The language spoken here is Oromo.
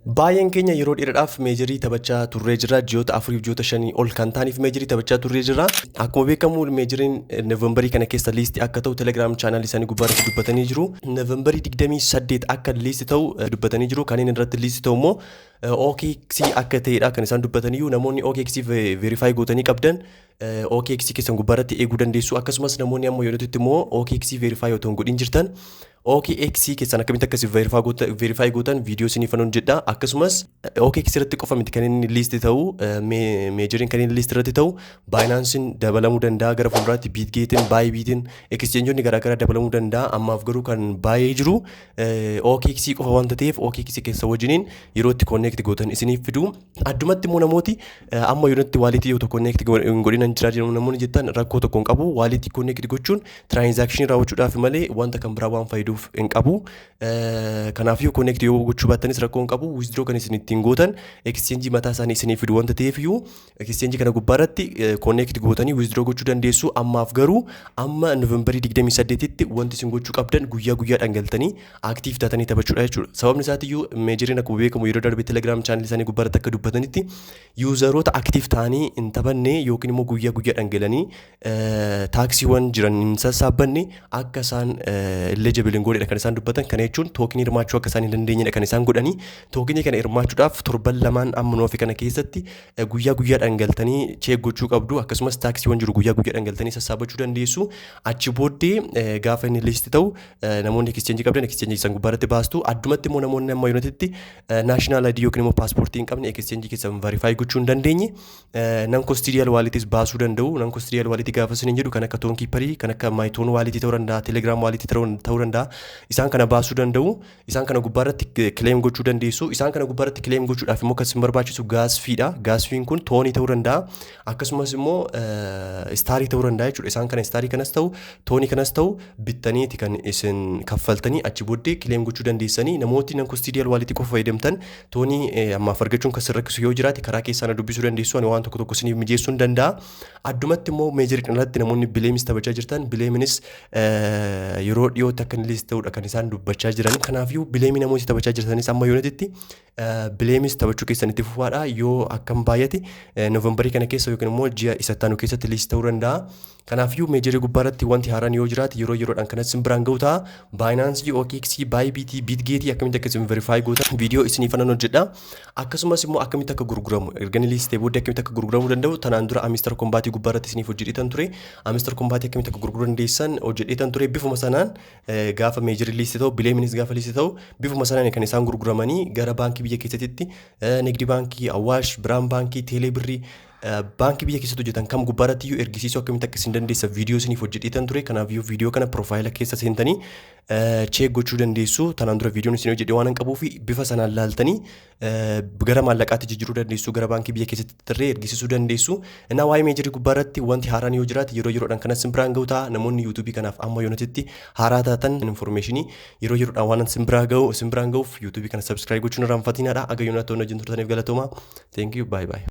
Baay'een keenya yeroo dheeraadhaaf meejarii taphachaa turree jira. Ji'oota 4 ji'oota 5 ol kan ta'aniif meejarii taphachaa turree jira. Akkuma beekamu meejariin Noovembarii kana keessa liistii akka ta'u Telegram chaanaalii isaanii gubbaatti dubbatanii jiru. Noovembarii 28 akka liistii ta'u dubbatanii jiru. Kan inni irratti liistii ta'u immoo OKX akka ta'edha kan isaan dubbatanii jiru. Namoonni OKX verify gootanii qabdan OKX keessan gubbaatti eeguu dandeessu. Akkasumas namoonni amma yeroo itti immoo OKX verify yoo ta'u godhin jirtan OKX keessan akkamitti akkasii verify gootan viidiyoo isinii fanuun jedha. Akkasumas OKX irratti qofa miti kan inni liistii ta'u meejariin kan inni liistii irratti ta'u Binance'n dabalamuu danda'a gara fuulduraatti Bitget'n, Bybit'n, exchange'onni garaagaraa dabalamuu danda'a. Ammaaf garuu kan baay'ee jiru OKX qofa wanta ta'eef OKX keessa wajjiniin yeroo itti connect gootan isiniif fidu. Addumatti immoo namooti amma yeroo itti waalitii yoo connect godhinan jira jedhamu namoonni jettan rakkoo tokko hin qabu. Waalitii connect gochuun transaction raawwachuudhaaf malee wanta kan biraa waan faayidu in qabu. Kanaafuu connect yoo gochuu baatanis rakkoo hin qabu. Withdraw kan isin ittiin gootan exchange mataa isaanii isinii fidu wanta ta'eef exchange kana gubbaarratti connect gootanii withdraw gochuu dandeessu. Ammaaf garuu amma Noovembarii 28tti wanti isin gochuu qabdan guyyaa guyyaadhaan galtanii active taatanii taphachuudha jechuudha. Sababni isaatiyyuu meejariin akkuma beekamu yeroo darbe Telegram channel isaanii gubbaarratti akka dubbatanitti useroota active ta'anii hin taphanne yookiin immoo guyyaa guyyaadhaan galanii taaksiiwwan jiran hin sassaabanne akka isaan eligible godhedha kan isaan dubbatan. Kana jechuun tookinii hirmaachuu akka isaan hin dandeenyedha kan isaan godhanii. Tookinii kana hirmaachuudhaaf torban lamaan amma nuuf kana keessatti guyyaa guyyaadhaan galtanii check gochuu qabdu. Akkasumas taaksiiwwan jiru guyyaa guyyaadhaan galtanii sassaabachuu dandeessu. Achi booddee gaafa inni liistii ta'u namoonni exchange qabdan exchange isaan gubbaarratti baastu. Addumatti immoo namoonni amma yuunatitti national ID yookiin immoo paaspoortii hin qabne exchange keessan verify gochuu hin dandeenye non custodial walletis baasuu danda'u. Non custodial wallet gaafa isin jedhu kan akka Tonkeeperii, kan akka Myton wallet ta'uu danda'a, Telegram wallet ta'uu danda'a. Isaan kana baasuu danda'u. Isaan kana gubbaarratti claim gochuu dandeessu. Isaan kana gubbaarratti claim gochuudhaaf immoo kan isin barbaachisu gas feedha. Gas fee'n kun toonii ta'uu danda'a. Akkasumas immoo staarii ta'uu danda'a jechuudha. Isaan kana staarii kanas ta'u toonii kanas ta'u bittaniiti kan isin kaffaltanii achi booddee claim gochuu dandeessanii. Namooti non custodial wallet qofa fayyadamtan toonii ammaaf argachuun kan isin rakkisu yoo jiraate karaa keessaan dubbisuu dandeessu. Ani waan tokko tokko isiniif mijeessuu hin danda'a. Addumatti immoo meejarii kanarratti namoonni bileemis taphachaa jirtan bileeminis yeroo dhiyootti akka inni liistii ta'udha kan isaan dubbachaa jiran. Kanaafuu bileemii namooti taphachaa jirtanis amma yoonatitti bileemis taphachuu keessanitti fufaadha. Yoo akkam baay'ate Noovembarii kana keessa yookiin immoo ji'a isa taanu keessatti liistii ta'uu danda'a. Kanaafuu meejarii gubbaarratti wanti haaraan yoo jiraate yeroo yeroodhaan kanas isin biraan ga'u ta'a. Binance, OKX, Bybit, Bitget akkamitti akka isin verify gootan viidiyoo isinii fanan hojjedha. Akkasumas immoo akkamitti akka gurguramu erganii liistee booddee akkamitti akka gurguramuu danda'u tanaan dura Amister Combat gubbaarratti isiniif hojjedheetan ture. Amister Combat akkamitti akka gurguruu dandeessan hojjedheetan ture. Bifuma sanaan gaafa meejarii liistii ta'u bileeminis gaafa liistii ta'u bifuma sanaan kan isaan gurguramanii gara baankii biyya keessatti Nigdi baankii, Awaash, Birhaan baankii, Teelee birrii baankii biyya keessatti hojjetan kam gubbaarratti iyyuu ergisiisuu akkamitti akka isin dandeessa viidiyoo isiniif hojjedheetan ture. Kanaafuu viidiyoo kana profaayila keessa seentanii check gochuu dandeessu. Tanaan dura viidiyoon isin hojjedhe waan hin qabuuf bifa sanaan laaltanii gara maallaqaatti jijjiiruu dandeessu. Gara baankii biyya keessatti irree ergisiisuu dandeessu. Innaa waa'ee meejarii gubbaarratti wanti haaraan yoo jiraate yeroo yeroodhaan kanas isin biraan ga'u ta'a. Namoonni yuutuubii kanaaf amma yoonatitti haaraa taatan informationii yeroo yeroodhaan waan isin biraan ga'uuf yuutuubii kana subscribe gochuun irraanfatinaadha. Aga yoonatti hojii turtaniif galatooma. Thank you. Bye bye.